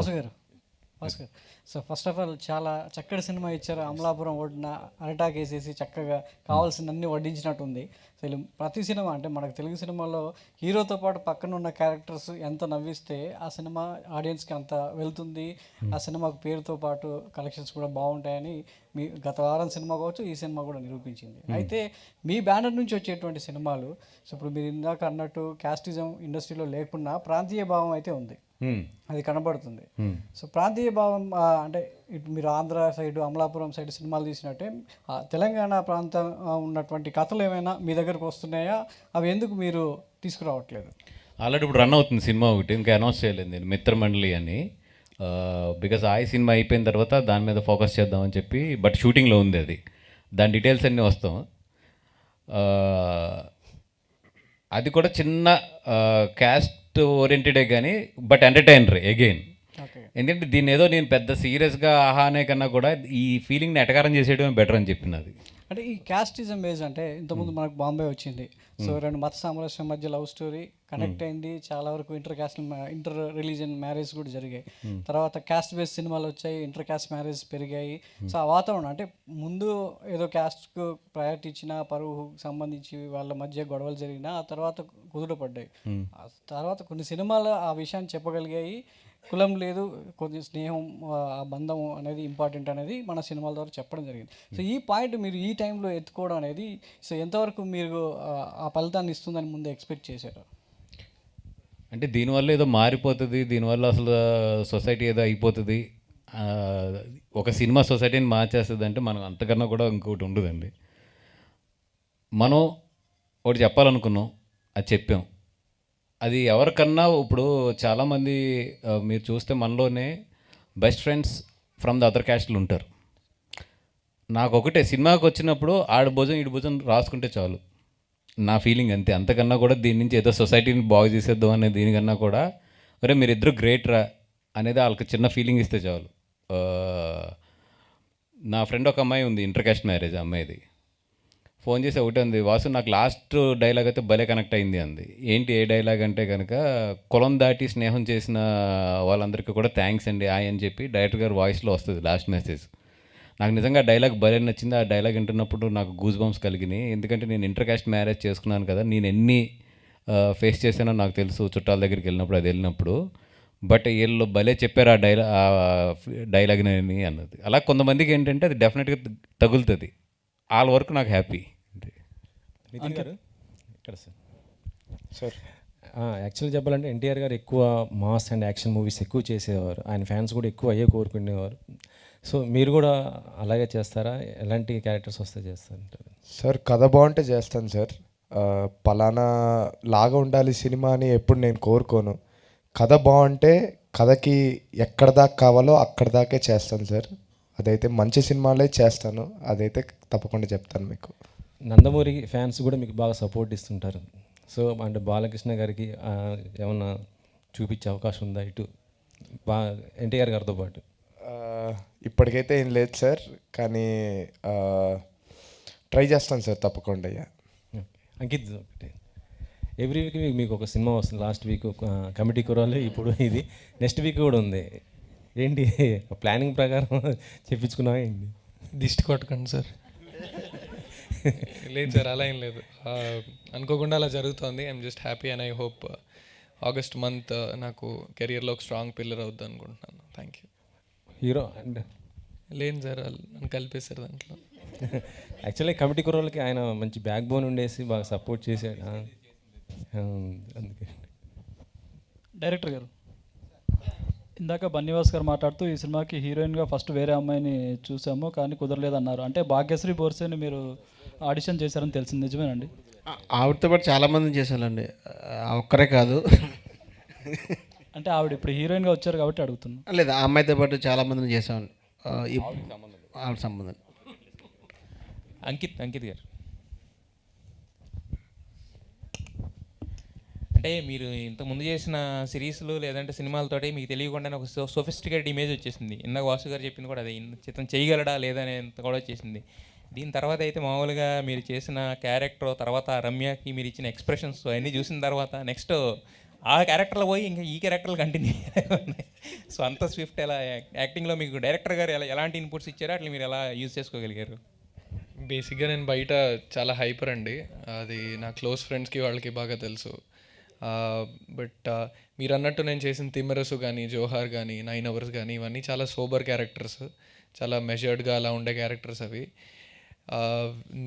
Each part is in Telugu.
వాసు గారు. సో ఫస్ట్ ఆఫ్ ఆల్ చాలా చక్కటి సినిమా ఇచ్చారు. అమలాపురం ఒడ్డున అరిటాకు వేసేసి చక్కగా కావాల్సినన్ని వడ్డించినట్టుంది. అసలు ప్రతి సినిమా అంటే మనకు తెలుగు సినిమాలో హీరోతో పాటు పక్కన ఉన్న క్యారెక్టర్స్ ఎంత నవ్విస్తే ఆ సినిమా ఆడియన్స్కి అంత వెళ్తుంది. ఆ సినిమాకు పేరుతో పాటు కలెక్షన్స్ కూడా బాగుంటాయని మీ గత వారం సినిమా కావచ్చు, ఈ సినిమా కూడా నిరూపించింది. అయితే మీ బ్యానర్ నుంచి వచ్చేటువంటి సినిమాలు, సో ఇప్పుడు మీరు ఇందాక అన్నట్టు క్యాస్టిజం ఇండస్ట్రీలో లేకున్నా ప్రాంతీయ భావం అయితే ఉంది, అది కనబడుతుంది. సో ప్రాంతీయ భావం అంటే ఇటు మీరు ఆంధ్ర సైడ్ అమలాపురం సైడ్ సినిమాలు తీసినట్టే తెలంగాణ ప్రాంతం ఉన్నటువంటి కథలు ఏమైనా మీ దగ్గరకు వస్తున్నాయా? అవి ఎందుకు మీరు తీసుకురావట్లేదు? ఆల్రెడీ ఇప్పుడు రన్ అవుతుంది సినిమా ఒకటి, ఇంకా అనౌన్స్ చేయలేదు నేను, మిత్రమండలి అని. బికాజ్ ఆ సినిమా అయిపోయిన తర్వాత దాని మీద ఫోకస్ చేద్దామని చెప్పి, బట్ షూటింగ్లో ఉంది అది. దాని డీటెయిల్స్ అన్నీ వస్తాం. అది కూడా చిన్న క్యాస్ట్ ఓరియంటెడే కానీ బట్ ఎంటర్టైనర్ అగైన్. ఎందుకంటే దీన్ని ఏదో నేను పెద్ద సీరియస్గా ఆహానే కన్నా కూడా ఈ ఫీలింగ్ని ఎటకారం చేసేయడమే బెటర్ అని చెప్పింది. అంటే ఈ క్యాస్టిజం బేస్ అంటే ఇంతకుముందు మనకు బాంబే వచ్చింది. సో రెండు మత సామరస్యం మధ్య లవ్ స్టోరీ కనెక్ట్ అయింది. చాలా వరకు ఇంటర్ రిలీజియన్ మ్యారేజ్ కూడా జరిగాయి. తర్వాత క్యాస్ట్ బేస్ సినిమాలు వచ్చాయి, ఇంటర్ క్యాస్ట్ మ్యారేజ్ పెరిగాయి. సో ఆ వాతావరణం అంటే ముందు ఏదో క్యాస్ట్కు ప్రయారిటీ ఇచ్చిన పరువు సంబంధించి వాళ్ళ మధ్య గొడవలు జరిగినా ఆ తర్వాత కుదుటపడ్డాయి. ఆ తర్వాత కొన్ని సినిమాలు ఆ విషయాన్ని చెప్పగలిగాయి. కులం లేదు, కొంచెం స్నేహం, ఆ బంధం అనేది ఇంపార్టెంట్ అనేది మన సినిమాల ద్వారా చెప్పడం జరిగింది. సో ఈ పాయింట్ మీరు ఈ టైంలో ఎత్తుకోవడం అనేది సో ఎంతవరకు మీరు ఆ ఫలితాన్ని ఇస్తుందని ముందు ఎక్స్పెక్ట్ చేశారు? అంటే దీనివల్ల ఏదో మారిపోతుంది, దీనివల్ల అసలు సొసైటీ ఏదో అయిపోతుంది, ఒక సినిమా సొసైటీని మార్చేస్తుంది అంటే మనం అంతకన్నా కూడా ఇంకోటి ఉండదండి. మనం ఒకటి చెప్పాలనుకున్నాం, అది చెప్పాం. అది ఎవరికన్నా ఇప్పుడు చాలామంది మీరు చూస్తే మనలోనే best friends from the other క్యాస్ట్లు ఉంటారు. నాకు ఒకటే, సినిమాకి వచ్చినప్పుడు ఆడ భుజం ఈడు భుజం రాసుకుంటే చాలు, నా ఫీలింగ్ అంతే. అంతకన్నా కూడా దీని నుంచి ఏదో సొసైటీని బాగు చేసేద్దాం అనే దీనికన్నా కూడా ఒరే మీరిద్దరు గ్రేట్ రా అనేది వాళ్ళకి చిన్న ఫీలింగ్ ఇస్తే చాలు. నా ఫ్రెండ్ ఒక అమ్మాయి ఉంది, ఇంటర్ క్యాస్ట్ మ్యారేజ్ అమ్మాయిది. ఫోన్ చేసి ఒకటే ఉంది, వాసు నాకు లాస్ట్ డైలాగ్ అయితే భలే కనెక్ట్ అయింది అంది. ఏంటి ఏ డైలాగ్ అంటే కనుక, కులం దాటి స్నేహం చేసిన వాళ్ళందరికీ కూడా థ్యాంక్స్ అండి అని చెప్పి డైరెక్టర్ గారు వాయిస్లో వస్తుంది లాస్ట్ మెసేజ్. నాకు నిజంగా డైలాగ్ భలే నచ్చింది. ఆ డైలాగ్ వింటున్నప్పుడు నాకు గూస్ బంప్స్ కలిగినాయి. ఎందుకంటే నేను ఇంటర్ క్యాస్ట్ మ్యారేజ్ చేసుకున్నాను కదా, నేను ఎన్ని ఫేస్ చేశానో నాకు తెలుసు చుట్టాల దగ్గరికి వెళ్ళినప్పుడు, అది వెళ్ళినప్పుడు. బట్ వీళ్ళు భలే చెప్పారు ఆ డైలాగ్ని అన్నది. అలా కొంతమందికి ఏంటంటే అది డెఫినెట్గా తగులుతుంది. వాళ్ళ వరకు నాకు హ్యాపీ. నితిన్ గారు ఇక్కడ సార్ యాక్చువల్గా చెప్పాలంటే ఎన్టీఆర్ గారు ఎక్కువ మాస్ అండ్ యాక్షన్ మూవీస్ ఎక్కువ చేసేవారు. ఆయన ఫ్యాన్స్ కూడా ఎక్కువ అయ్యే కోరుకునేవారు. సో మీరు కూడా అలాగే చేస్తారా? ఎలాంటి క్యారెక్టర్స్ వస్తే చేస్తారంటారు? సార్ కథ బాగుంటే చేస్తాను సార్. పలానా లాగా ఉండాలి సినిమా అని ఎప్పుడు నేను కోరుకోను. కథ బాగుంటే కథకి ఎక్కడ దాకా కావాలో అక్కడ దాకే చేస్తాను సార్. అదైతే మంచి సినిమాలే చేస్తాను, అదైతే తప్పకుండా చెప్తాను మీకు. నందమూరి ఫ్యాన్స్ కూడా మీకు బాగా సపోర్ట్ ఇస్తుంటారు. సో అంటే బాలకృష్ణ గారికి ఏమన్నా చూపించే అవకాశం ఉందా ఇటు ఎన్టీఆర్ గారితో పాటు? ఇప్పటికైతే ఏం లేదు సార్, కానీ ట్రై చేస్తాను సార్ తప్పకుండా. అంకిత్, ఒకటి ఎవ్రీ వీక్ మీకు ఒక సినిమా వస్తుంది. లాస్ట్ వీక్ కమిటీ కుర్రాళ్ళు, ఇప్పుడు ఇది నెక్స్ట్ వీక్ కూడా ఉంది. ఏంటి ప్లానింగ్ ప్రకారం చెప్పించుకున్నావా ఏంటి? దిష్టి కొట్టకండి సార్. లేదు సార్, అలా ఏం లేదు, అనుకోకుండా అలా జరుగుతుంది. I'm just happy and I hope August month నాకు కెరియర్లో ఒక స్ట్రాంగ్ పిల్లర్ అవుద్ది అనుకుంటున్నాను. Thank you. హీరో అండ్ లేదు సార్, నన్ను కలిపేశారు దాంట్లో. యాక్చువల్లీ కమిటీ కుర్రోళ్ళకి ఆయన మంచి బ్యాక్ బోన్ ఉండేసి బాగా సపోర్ట్ చేశాడు. అందుకే డైరెక్టర్ గారు ఇందాక బన్నీవాస్ గారు మాట్లాడుతూ ఈ సినిమాకి హీరోయిన్గా ఫస్ట్ వేరే అమ్మాయిని చూసాము కానీ కుదరలేదన్నారు. అంటే భాగ్యశ్రీ బోర్సేని మీరు ఆడిషన్ చేశారని తెలిసింది, నిజమేనండి? ఆవిడతో పాటు చాలామందిని చేశానండి, ఒక్కరే కాదు. అంటే ఆవిడ ఇప్పుడు హీరోయిన్గా వచ్చారు కాబట్టి అడుగుతున్నాను. లేదు, ఆ అమ్మాయితో పాటు చాలామందిని చేసామండి. ఆవిడ సంబంధం. అంకిత్ గారు, అంటే మీరు ఇంతకుముందు చేసిన సిరీస్లు లేదంటే సినిమాలతోటి మీకు తెలియకుండానే ఒక సోఫిస్టికేటెడ్ ఇమేజ్ వచ్చేసింది. ఇందాక వాసు గారు చెప్పింది కూడా అదే, చిత్రం చేయగలడా లేదనే కూడా వచ్చేసింది. దీని తర్వాత అయితే మామూలుగా మీరు చేసిన క్యారెక్టర్ తర్వాత రమ్యకి మీరు ఇచ్చిన ఎక్స్ప్రెషన్స్ అవన్నీ చూసిన తర్వాత నెక్స్ట్ ఆ క్యారెక్టర్లో పోయి ఇంకా ఈ క్యారెక్టర్లు కంటిన్యూ ఉన్నాయి. సో అంత స్విఫ్ట్ ఎలా యాక్టింగ్లో మీకు డైరెక్టర్ గారు ఎలాంటి ఇన్పుట్స్ ఇచ్చారో అట్లా మీరు ఎలా యూజ్ చేసుకోగలిగారు? బేసిక్గా నేను బయట చాలా హైపర్ అండి, అది నా క్లోజ్ ఫ్రెండ్స్కి వాళ్ళకి బాగా తెలుసు. బట్ మీరు అన్నట్టు నేను చేసిన తిమ్మరసు కానీ, జోహార్ కానీ, 9 Hours కానీ, ఇవన్నీ చాలా సోబర్ క్యారెక్టర్స్, చాలా మెజర్డ్గా అలా ఉండే క్యారెక్టర్స్ అవి.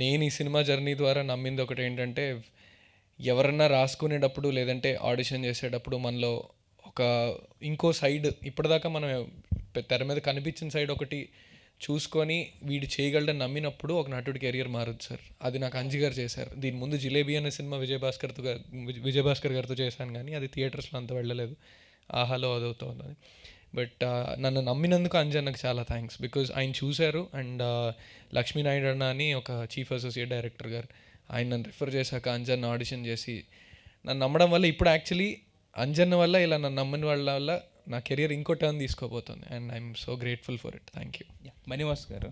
నేను ఈ సినిమా జర్నీ ద్వారా నమ్మింది ఒకటి ఏంటంటే, ఎవరన్నా రాసుకునేటప్పుడు లేదంటే ఆడిషన్ చేసేటప్పుడు మనలో ఒక ఇంకో సైడ్, ఇప్పటిదాకా మనం తెర మీద కనిపించిన సైడ్ ఒకటి చూసుకొని వీడు చేయగలడని నమ్మినప్పుడు ఒక నటుడి కెరియర్ మారుద్ది సార్. అది నాకు అంజి గారు చేశారు. దీని ముందు జిలేబీ అనే సినిమా విజయభాస్కర్ గారితో చేశాను, కానీ అది థియేటర్స్లో అంత వెళ్ళలేదు, ఆహాలో అదవుతుంది. బట్ నన్ను నమ్మినందుకు అంజన్నకు చాలా థ్యాంక్స్, బికాజ్ ఆయన చూశారు. అండ్ లక్ష్మీనాయుడు అన్న అని ఒక చీఫ్ అసోసియేట్ డైరెక్టర్ గారు, ఆయన నన్ను రిఫర్ చేశాక అంజన్న ఆడిషన్ చేసి నన్ను నమ్మడం వల్ల ఇప్పుడు యాక్చువల్లీ అంజన్న వల్ల, ఇలా నన్ను నమ్మని వాళ్ళ వల్ల నా కెరియర్ ఇంకో టర్న్ తీసుకోబోతుంది. And I'm so grateful for it. Thank you. Manivas garu,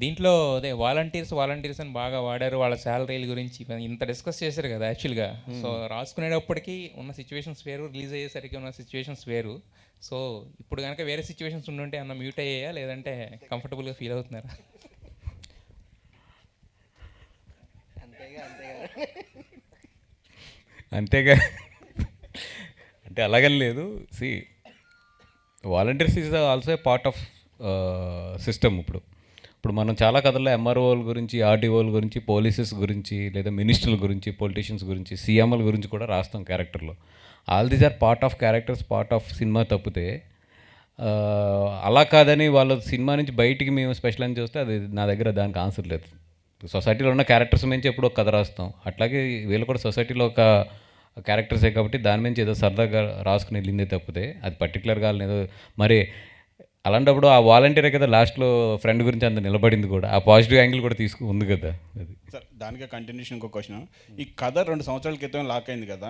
దీంట్లో అదే వాలంటీర్స్ అని బాగా వాడారు, వాళ్ళ శాలరీల గురించి ఇంత డిస్కస్ చేశారు కదా యాక్చువల్గా. సో రాసుకునేటప్పటికీ ఉన్న సిచ్యువేషన్స్ వేరు, రిలీజ్ అయ్యేసరికి ఉన్న సిచ్యువేషన్స్ వేరు. సో ఇప్పుడు కనుక వేరే సిచ్యువేషన్స్ ఉండుంటే అన్న మ్యూట్ అయ్యాయా, లేదంటే కంఫర్టబుల్గా ఫీల్ అవుతున్నారా? అంతేగా, అంటే అలాగని లేదు. Volunteers is also a part of system. ఇప్పుడు మనం చాలా కథల్లో ఎంఆర్ఓల గురించి, ఆర్డీఓల గురించి, పోలీసెస్ గురించి, లేదా మినిస్టర్ల గురించి, పొలిటీషియన్స్ గురించి, సీఎంల గురించి కూడా రాస్తాం క్యారెక్టర్లో. All these are part of characters, part of cinema. తప్పితే అలా కాదని వాళ్ళ సినిమా నుంచి బయటికి మేము స్పెషల్ అని చూస్తే అది నా దగ్గర దానికి ఆన్సర్ లేదు. సొసైటీలో ఉన్న క్యారెక్టర్స్ నుంచి ఎప్పుడో ఒక కథ రాస్తాం, అట్లాగే వీళ్ళు కూడా సొసైటీలో ఒక క్యారెక్టర్సే కాబట్టి దాని నుంచి ఏదో సరదాగా రాసుకుని వెళ్ళిందే తప్పితే అది పర్టికులర్గా ఏదో మరి అలాంటప్పుడు ఆ వాలంటీరే కదా లాస్ట్లో ఫ్రెండ్ గురించి అంత నిలబడింది కూడా, ఆ పాజిటివ్ యాంగిల్ కూడా ఉంది కదా. అది సార్ దానికి కంటిన్యూషన్ ఇంకో క్వశ్చన్. ఈ కథ 2 సంవత్సరాల క్రితం లాక్ అయింది కదా,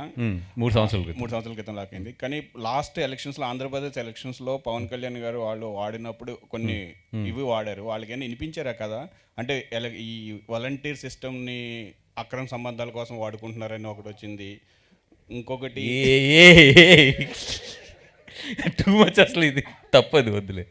3 సంవత్సరాల క్రితం లాక్ అయింది. కానీ లాస్ట్ ఎలక్షన్స్లో, ఆంధ్రప్రదేశ్ ఎలక్షన్స్లో పవన్ కళ్యాణ్ గారు వాళ్ళు వాడినప్పుడు కొన్ని ఇవి వాడారు. వాళ్ళకైనా వినిపించారా కదా, అంటే ఈ వాలంటీర్ సిస్టమ్ని అక్రమ సంబంధాల కోసం వాడుకుంటున్నారని ఒకటి వచ్చింది. ఇంకొకటి టూ మచ్, అసలు ఇది తప్పదు, వద్దులే.